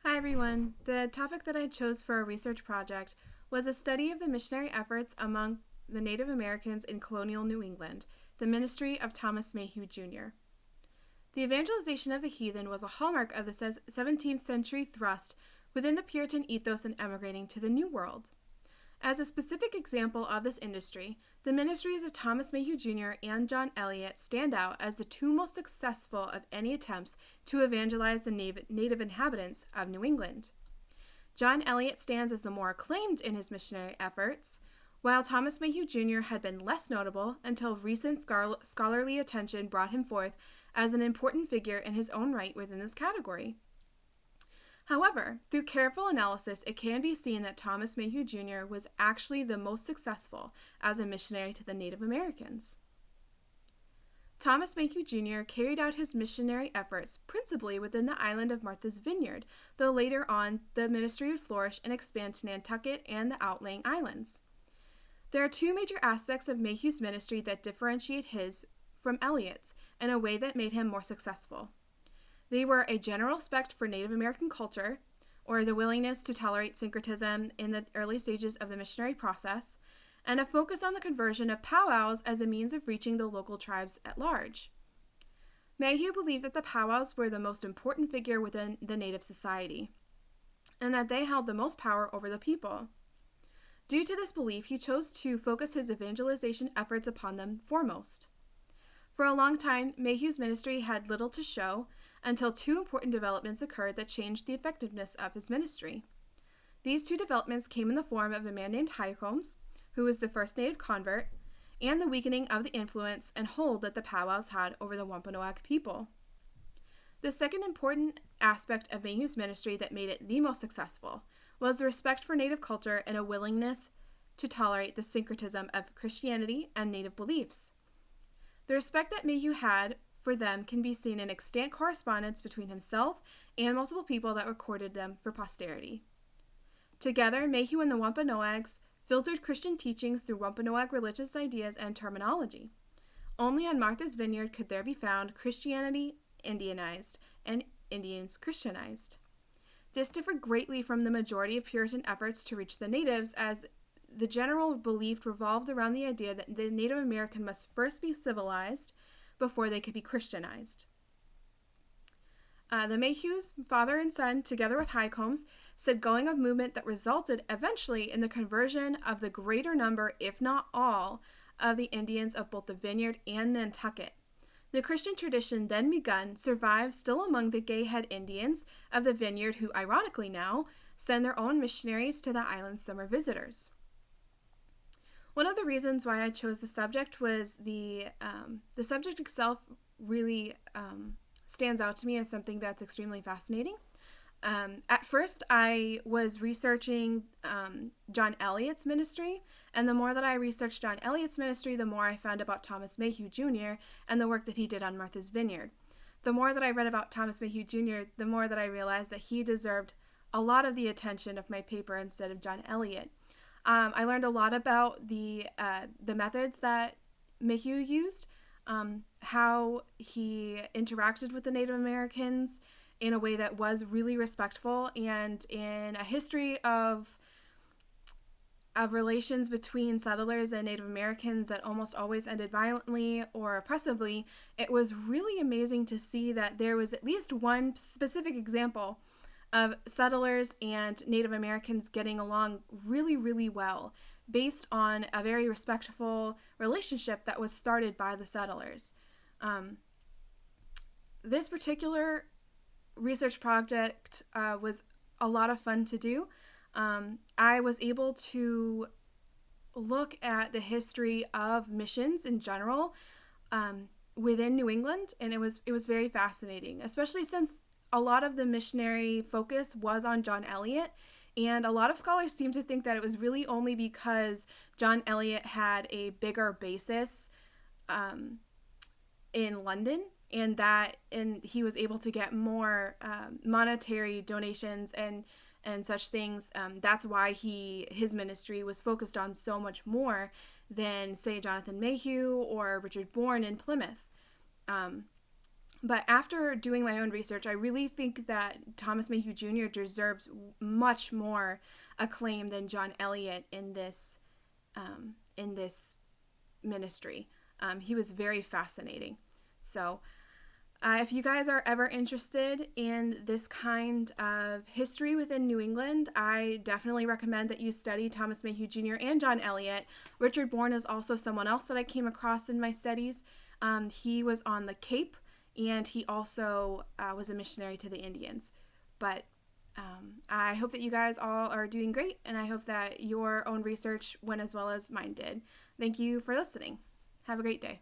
Hi everyone. The topic that I chose for a research project was a study of the missionary efforts among the Native Americans in colonial New England, the ministry of Thomas Mayhew Jr. The evangelization of the heathen was a hallmark of the 17th century thrust within the Puritan ethos in emigrating to the New World. As a specific example of this industry, the ministries of Thomas Mayhew Jr. and John Eliot stand out as the two most successful of any attempts to evangelize the native inhabitants of New England. John Eliot stands as the more acclaimed in his missionary efforts, while Thomas Mayhew Jr. had been less notable until recent scholarly attention brought him forth as an important figure in his own right within this category. However, through careful analysis, it can be seen that Thomas Mayhew Jr. was actually the most successful as a missionary to the Native Americans. Thomas Mayhew Jr. carried out his missionary efforts principally within the island of Martha's Vineyard, though later on the ministry would flourish and expand to Nantucket and the outlying islands. There are two major aspects of Mayhew's ministry that differentiate his from Eliot's in a way that made him more successful. They were a general respect for Native American culture, or the willingness to tolerate syncretism in the early stages of the missionary process, and a focus on the conversion of powwows as a means of reaching the local tribes at large. Mayhew believed that the powwows were the most important figure within the Native society, and that they held the most power over the people. Due to this belief, he chose to focus his evangelization efforts upon them foremost. For a long time, Mayhew's ministry had little to show, until two important developments occurred that changed the effectiveness of his ministry. These two developments came in the form of a man named HIUS, who was the first native convert, and the weakening of the influence and hold that the powwows had over the Wampanoag people. The second important aspect of Mayhew's ministry that made it the most successful was the respect for native culture and a willingness to tolerate the syncretism of Christianity and native beliefs. The respect that Mayhew had for them can be seen in extant correspondence between himself and multiple people that recorded them for posterity. Together, Mayhew and the Wampanoags filtered Christian teachings through Wampanoag religious ideas and terminology. Only on Martha's Vineyard could there be found Christianity Indianized and Indians Christianized. This differed greatly from the majority of Puritan efforts to reach the natives, as the general belief revolved around the idea that the Native American must first be civilized before they could be Christianized. The Mayhews, father and son, together with HIUS, set going a movement that resulted eventually in the conversion of the greater number, if not all, of the Indians of both the Vineyard and Nantucket. The Christian tradition then begun survives still among the Gayhead Indians of the Vineyard, who ironically now send their own missionaries to the island's summer visitors. One of the reasons why I chose the subject was the subject itself really stands out to me as something that's extremely fascinating. At first, I was researching John Eliot's ministry, and the more that I researched John Eliot's ministry, the more I found about Thomas Mayhew Jr. and the work that he did on Martha's Vineyard. The more that I read about Thomas Mayhew Jr., the more that I realized that he deserved a lot of the attention of my paper instead of John Eliot. I learned a lot about the methods that Mayhew used, how he interacted with the Native Americans in a way that was really respectful, and in a history of relations between settlers and Native Americans that almost always ended violently or oppressively. It was really amazing to see that there was at least one specific example of settlers and Native Americans getting along really, really well based on a very respectful relationship that was started by the settlers. This particular research project was a lot of fun to do. I was able to look at the history of missions in general within New England, and it was very fascinating, especially since a lot of the missionary focus was on John Eliot, and a lot of scholars seem to think that it was really only because John Eliot had a bigger basis in London, and he was able to get more monetary donations and such things. That's why his ministry was focused on so much more than, say, Jonathan Mayhew or Richard Bourne in Plymouth. But after doing my own research, I really think that Thomas Mayhew Jr. deserves much more acclaim than John Eliot in this ministry. He was very fascinating. So if you guys are ever interested in this kind of history within New England, I definitely recommend that you study Thomas Mayhew Jr. and John Eliot. Richard Bourne is also someone else that I came across in my studies. He was on the Cape, and he also was a missionary to the Indians. But I hope that you guys all are doing great, and I hope that your own research went as well as mine did. Thank you for listening. Have a great day.